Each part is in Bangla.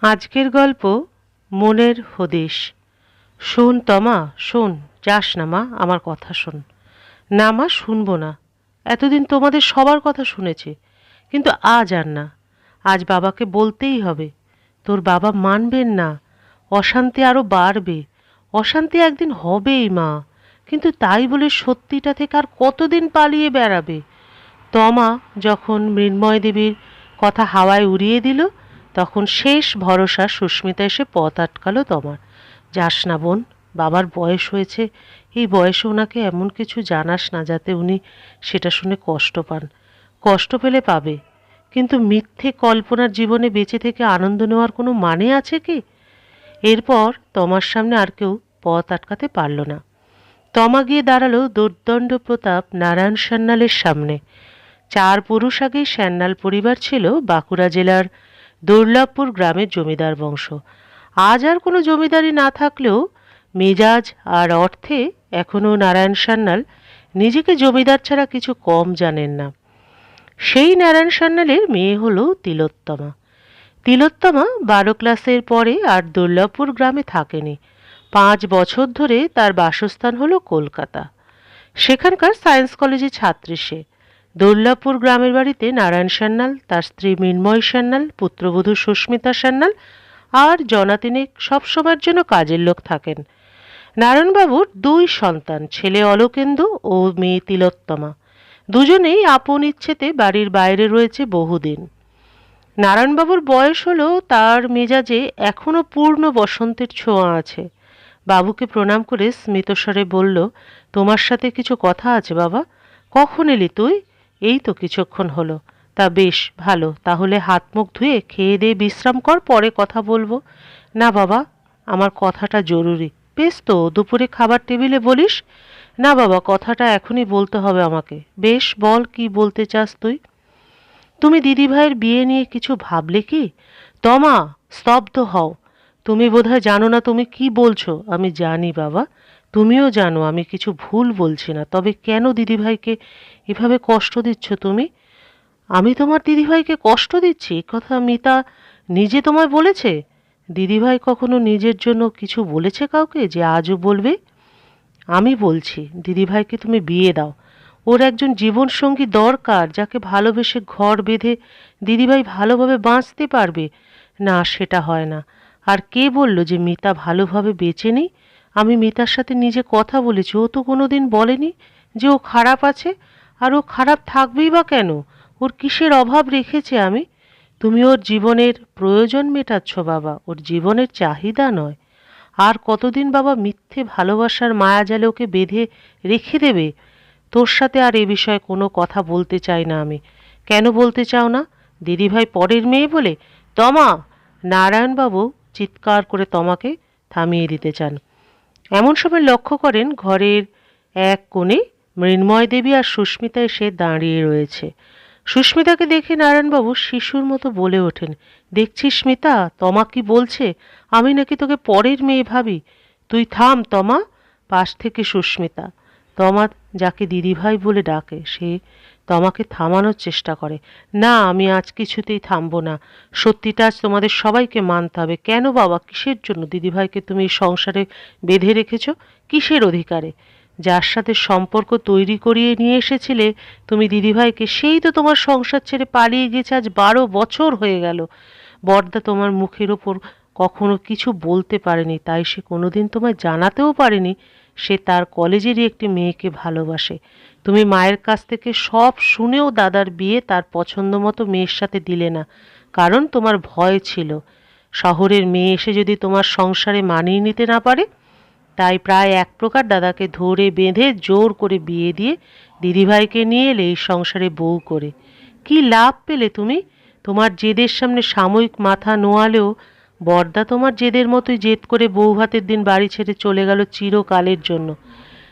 আজকের গল্প মনের হদিশ। শোন তমা, শোন। যাস না মা, আমার কথা শোন। না মা, শুনবো না। এতদিন তোমাদের সবার কথা শুনেছি, কিন্তু আজ আর না। আজ বাবাকে বলতেই হবে। তোর বাবা মানবেন না। অশান্তি আরো বাড়বে। অশান্তি একদিন হবেই মা, কিন্তু তাই বলে সত্যিটা থেকে আর কতদিন পালিয়ে বেড়াবে? তমা যখন মৃন্ময় দেবীর কথা হাওয়ায় উড়িয়ে দিল, তখন শেষ ভরসা সুস্মিতা এসে পথ আটকালো তমার। যাস না বোন, বাবার বয়স হয়েছে। এই বয়সে ওনাকে এমন কিছু জানাস না যাতে উনি সেটা শুনে কষ্ট পান। কষ্ট পেলে পাবে, কিন্তু মিথ্যে কল্পনার জীবনে বেঁচে থেকে আনন্দ নেওয়ার কোনো মানে আছে কি? এরপর তমার সামনে আর কেউ পথ আটকাতে পারল না। তমা গিয়ে দাঁড়ালো দুর্দণ্ড প্রতাপ নারায়ণ সান্যালের সামনে। 4 পুরুষ আগেই সান্যাল পরিবার ছিল বাঁকুড়া জেলার দুর্লভপুর গ্রামের জমিদার বংশ। আজ আর কোনো জমিদারি না থাকলেও মেজাজ আর অর্থে এখনও নারায়ণ সান্যাল নিজেকে জমিদার ছাড়া কিছু কম জানেন না। সেই নারায়ণ সান্যালের মেয়ে হলো তিলোত্তমা। তিলোত্তমা 12 ক্লাসের পরে আর দুর্লভপুর গ্রামে থাকেনি। 5 বছর ধরে তার বাসস্থান হলো কলকাতা। সেখানকার সায়েন্স কলেজে ছাত্রী সে। দুর্লভপুর গ্রামের বাড়িতে নারায়ণ সান্যাল, তার স্ত্রী মৃন্ময় সান্যাল, পুত্রবধূ সুস্মিতা সান্যাল আর জনাতিনেক সবসময়ের জন্য কাজের লোক থাকেন। নারায়ণবাবুর 2 সন্তান, ছেলে অলোকেন্দু ও মেয়ে তিলোত্তমা। দুজনেই আপন ইচ্ছেতে বাড়ির বাইরে রয়েছে বহুদিন। নারায়ণবাবুর বয়স হলো, তার মেজাজে এখনো পূর্ণ বসন্তের ছোঁয়া আছে। বাবুকে প্রণাম করে স্মিতস্বরে বলল, তোমার সাথে কিছু কথা আছে বাবা। কখন এলি তুই? এই তো কিছুক্ষণ হলো। তা বেশ ভালো, তাহলে হাত মুখ ধুয়ে খেয়ে দিয়ে বিশ্রাম কর, পরে কথা বলবো। না বাবা, আমার কথাটা জরুরি। বেশ তো, দুপুরে খাবার টেবিলে বলিস। না বাবা, কথাটা এখনই বলতে হবে আমাকে। বেশ, বল, কি বলতে চাস তুই? তুমি দিদিভাইয়ের বিয়ে নিয়ে কিছু ভাবলে কি? তমা, স্তব্ধ হও। তুমি বোধহয় জানো না তুমি কি বলছো। আমি জানি বাবা, তুমিও জানো আমি কিছু ভুল বলছি না, তবে কেন দিদিভাইকে এভাবে কষ্ট দিচ্ছ তুমি? আমি তোমার দিদিভাইকে কষ্ট দিচ্ছি এ কথা মিতা নিজে তোমায় বলেছে? দিদিভাই কখনো নিজের জন্য কিছু বলেছে কাউকে যে আজও বলবে? আমি বলছি, দিদিভাইকে তুমি বিয়ে দাও। ওর একজন জীবনসঙ্গী দরকার, যাকে ভালোবেসে ঘর বেঁধে দিদিভাই ভালোভাবে বাঁচতে পারবে। না, সেটা হয় না। আর কে বলল যে মিতা ভালোভাবে বেঁচে নেই? আমি মিতার সাথে নিজে কথা বলেছি, ও তো কোনোদিন বলেনি যে ও খারাপ আছে। আর ও খারাপ থাকবেই বা কেন? ওর কিসের অভাব রেখেছে আমি? তুমি ওর জীবনের প্রয়োজন মেটাচ্ছ বাবা, ওর জীবনের চাহিদা নয়। আর কতদিন বাবা মিথ্যে ভালোবাসার মায়াজালে ওকে বেঁধে রেখে দেবে? তোর সাথে আর এ বিষয়ে কোনো কথা বলতে চাই না আমি। কেন বলতে চাও না? দিদিভাই পরের মেয়ে বলে? তমা! নারায়ণবাবু চিৎকার করে তমাকে থামিয়ে দিতে চান। এমন সময় লক্ষ্য করেন ঘরের এক কোণে মৃন্ময় দেবী আর সুস্মিতা এসে দাঁড়িয়ে রয়েছে। সুস্মিতাকে দেখে নারায়ণবাবু শিশুর মতো বলে ওঠেন, দেখছিস স্মিতা, তমা কি বলছে? আমি নাকি তোকে পরের মেয়ে ভাবি। তুই থাম তমা। পাশ থেকে সুস্মিতা, তমা যাকে দিদিভাই বলে ডাকে, সে তমাকে থামানোর চেষ্টা করে। না, আমি আজ কিছুতেই থামবো না। সত্যিটা আজ তোমাদের সবাইকে মানতে হবে। কেন বাবা, কিসের জন্য দিদিভাইকে তুমি এই সংসারে বেঁধে রেখেছ? কিসের অধিকারে? যার সাথে সম্পর্ক তৈরি করিয়ে নিয়ে এসেছিলে তুমি দিদিভাইকে, সেই তো তোমার সংসার ছেড়ে পালিয়ে গেছে। আজ 12 বছর হয়ে গেল। বড়দা তোমার মুখের ওপর কখনো কিছু বলতে পারেনি, তাই সে কোনোদিন তোমায় জানাতেও পারেনি সে তার কলেজেরই একটি মেয়েকে ভালোবাসে। তুমি মায়ের কাছ থেকে সব শুনেও দাদার বিয়ে তার পছন্দ মতো মেয়ের সাথে দিলে না, কারণ তোমার ভয় ছিল শহরের মেয়ে এসে যদি তোমার সংসারে মানিয়ে নিতে না পারে। তাই প্রায় এক প্রকার দাদাকে ধরে বেঁধে জোর করে বিয়ে দিয়ে দিদিভাইকে নিয়ে এলে এই সংসারে বউ করে। কি লাভ পেলে তুমি? তোমার জেদের সামনে সাময়িক মাথা নোয়ালেও বড়দা তোমার জেদের মতোই জেদ করে বউ ভাতের দিন বাড়ি ছেড়ে চলে গেল চিরকালের জন্য।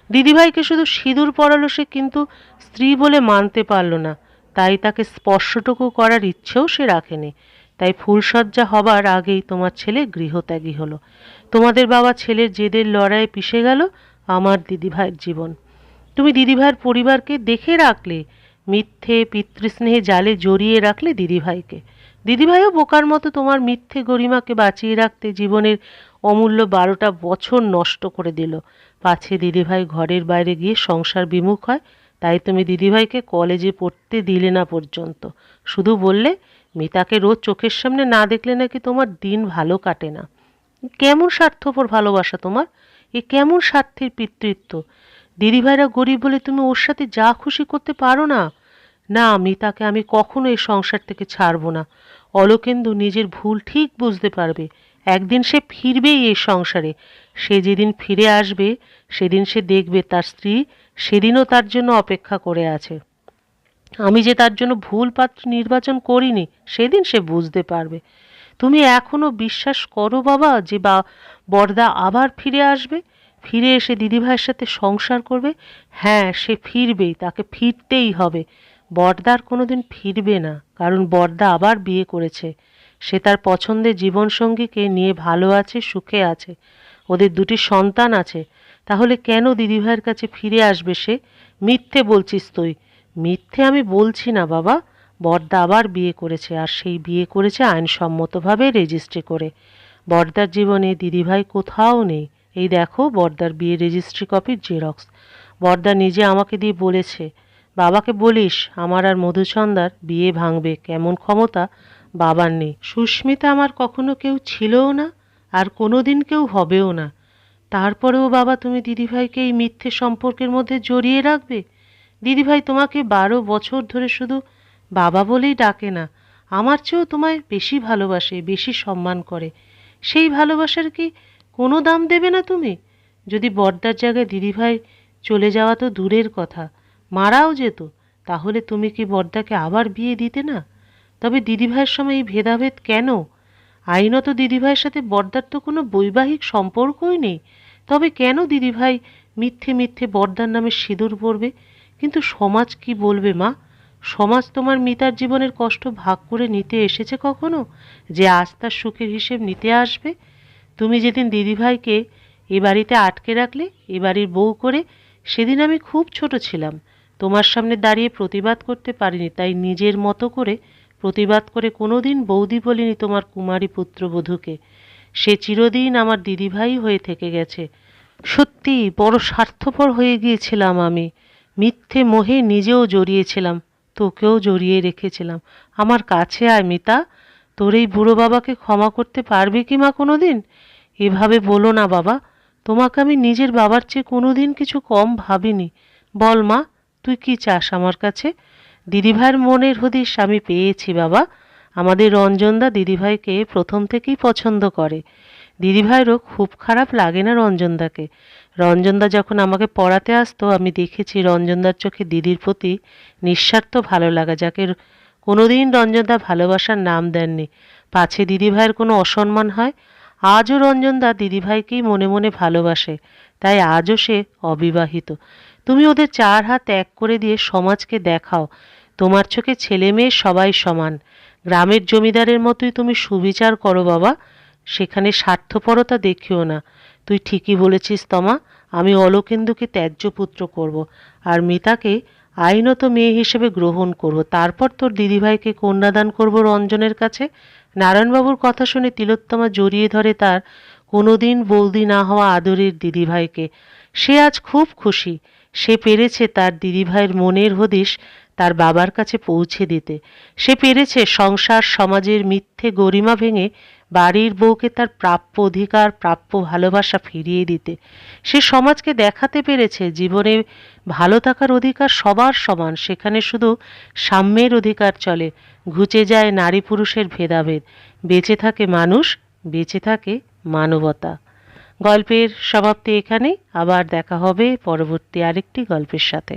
দিদিভাইকে শুধু সিঁদুর পরালো সে, কিন্তু স্ত্রী বলে মানতে পারল না। তাই তাকে স্পর্শটুকু করার ইচ্ছেও সে রাখেনি। তাই ফুলশয্যা হবার আগেই তোমার ছেলে গৃহত্যাগী হলো। তোমাদের বাবা ছেলের জেদের লড়াইয়ে পিষে গেল আমার দিদিভাইয়ের জীবন। তুমি দিদিভাইয়ের পরিবারকে দেখে রাখলে, মিথ্যে পিতৃস্নেহে জালে জড়িয়ে রাখলে দিদিভাইকে। দিদিভাইও বোকার মতো তোমার মিথ্যে গরিমাকে বাঁচিয়ে রাখতে জীবনের অমূল্য 12টা বছর নষ্ট করে দিল। পাছে দিদিভাই ঘরের বাইরে গিয়ে সংসার বিমুখ হয়, তাই তুমি দিদিভাইকে কলেজে পড়তে দিলে না পর্যন্ত। শুধু বললে মিতাকে রোজ চোখের সামনে না দেখলে নাকি তোমার দিন ভালো কাটে না। কেমন স্বার্থপর ভালোবাসা তোমার! এ কেমন স্বার্থের পিতৃত্ব! দিদিভাইরা গরিব বলে তুমি ওর সাথে যা খুশি করতে পারো না? না, মিতাকে আমি কখনো এই সংসার থেকে ছাড়বো না। অলোকেন্দু নিজের ভুল ঠিক বুঝতে পারবে। একদিন সে ফিরবেই এই সংসারে। সে যেদিন ফিরে আসবে সেদিন সে দেখবে তার স্ত্রী সেদিনও তার জন্য অপেক্ষা করে আছে। আমি যে তার জন্য ভুল পাত্র নির্বাচন করিনি সেদিন সে বুঝতে পারবে। তুমি এখনো বিশ্বাস করো বাবা যে বরদা আবার ফিরে আসবে, ফিরে এসে দিদিভাইয়ের সাথে সংসার করবে? হ্যাঁ, সে ফিরবেই, তাকে ফিরতেই হবে। বরদার কোনোদিন ফিরবে না, কারণ বরদা আবার বিয়ে করেছে। সে তার পছন্দের জীবনসঙ্গীকে নিয়ে ভালো আছে, সুখে আছে, ওদের 2টি সন্তান আছে। তাহলে কেন দিদিভাইয়ের কাছে ফিরে আসবে সে? মিথ্যে বলছিস তুই। মিথ্যে আমি বলছি না বাবা। বরদা আবার বিয়ে করেছে, আর সেই বিয়ে করেছে আইনসম্মতভাবে রেজিস্ট্রি করে। বরদার জীবনে দিদিভাই কোথাও নেই। এই দেখো বরদার বিয়ে রেজিস্ট্রি কপির জেরক্স। বরদা নিজে আমাকে দিয়ে বলেছে, বাবাকে বলিস আমার আর মধুচন্দার বিয়ে ভাঙবে। কেমন ক্ষমতা বাবার নেই। সুস্মিতা আমার কখনো কেউ ছিলও না, আর কোনো দিন কেউ হবেও না। তারপরেও বাবা তুমি দিদিভাইকে এই মিথ্যে সম্পর্কের মধ্যে জড়িয়ে রাখবে? দিদিভাই তোমাকে 12 বছর ধরে শুধু বাবা বলেই ডাকে না, আমার চেয়েও তোমায় বেশি ভালোবাসে, বেশি সম্মান করে। সেই ভালোবাসার কি কোনো দাম দেবে না তুমি? যদি বড়দার জায়গায় দিদিভাই চলে যাওয়া তো দূরের কথা, মারাও যেত, তাহলে তুমি কি বড়দাকে আবার বিয়ে দিতে না? তবে দিদিভাইয়ের সময় এই ভেদাভেদ কেন? আইনত দিদিভাইয়ের সাথে বড়দার তো কোনো বৈবাহিক সম্পর্কই নেই। তবে কেন দিদিভাই মিথ্যে মিথ্যে বড়দার নামে সিঁদুর পরবে? কিন্তু সমাজ কি বলবে মা? সমাজ তোমার মিতার জীবনের কষ্ট ভাগ করে নিতে এসেছে কখনো, যে আজ তার সুখের হিসেব নিতে আসবে? তুমি যেদিন দিদিভাইকে এ বাড়িতে আটকে রাখলে এ বাড়ির বউ করে, সেদিন আমি খুব ছোট ছিলাম, তোমার সামনে দাঁড়িয়ে প্রতিবাদ করতে পারিনি, তাই নিজের মতো করে প্রতিবাদ করে কোনোদিন বৌদি বলিনি তোমার কুমারী পুত্রবধূকে। সে চিরদিন আমার দিদিভাই হয়ে থেকে গেছে। সত্যি বড় স্বার্থপর হয়ে গিয়েছিলাম আমি। মিথ্যে মোহে নিজেও জড়িয়েছিলাম, তোকেও জড়িয়ে রেখেছিলাম। আমার কাছে আয় মিতা। তোর এই বুড়ো বাবাকে ক্ষমা করতে পারবি কি মা কোনো দিন? এভাবে বলো না বাবা। তোমাকে আমি নিজের বাবার চেয়ে কোনো দিন কিছু কম ভাবিনি। বল মা, তুই কি চাস আমার কাছে? দিদিভাইয়ের মনের হদিশ আমি পেয়েছি বাবা। আমাদের রঞ্জনদা দিদিভাইকে প্রথম থেকেই পছন্দ করে। দিদিভাইয়েরও খুব খারাপ লাগে না রঞ্জনদাকে। রঞ্জনদা যখন আমাকে পড়াতে আসতো আমি দেখেছি রঞ্জনদার চোখে দিদির প্রতি নিঃস্বার্থ ভালো লাগা, যাকে কোনোদিন রঞ্জনদা ভালোবাসার নাম দেননি। পাছে দিদিভাইয়ের কোনো অসম্মান হয়। আজও রঞ্জনদা দিদিভাইকেই মনে মনে ভালোবাসে, তাই আজও সে অবিবাহিত। তুমি ওদের 4 হাত এক করে দিয়ে সমাজকে দেখাও তোমার চোখে ছেলে মেয়ে সবাই সমান। গ্রামের জমিদারের মতোই তুমি সুবিচার করো বাবা, সেখানে স্বার্থপরতা দেখিও না। তুই ঠিকই বলেছিস তমা, আমি অলোকেন্দুকে ত্যায্য পুত্র করব, আর মিতাকে আইনত মেয়ে হিসেবে গ্রহণ করব। তারপর তোর দিদিভাইকে কন্যাদান করব রঞ্জনের কাছে। নারায়ণবাবুর কথা শুনে তিলোত্তমা জড়িয়ে ধরে তার কোনোদিন বৌদি না হওয়া আদরের দিদিভাইকে। সে আজ খুব খুশি। সে পেরেছে তার দিদিভাইয়ের মনের হদিশ তার বাবার কাছে পৌঁছে দিতে। সে পেরেছে সংসার সমাজের মিথ্যে গরিমা ভেঙে বাড়ির বউকে তার প্রাপ্য অধিকার, প্রাপ্য ভালোবাসা ফিরিয়ে দিতে। সে সমাজকে দেখাতে পেরেছে জীবনে ভালো থাকার অধিকার সবার সমান, সেখানে শুধু সাম্যের অধিকার চলে। ঘুচে যায় নারী পুরুষের ভেদাভেদ। বেঁচে থাকে মানুষ, বেঁচে থাকে মানবতা। গল্পের সমাপ্তি এখানেই। আবার দেখা হবে পরবর্তী আরেকটি গল্পের সাথে।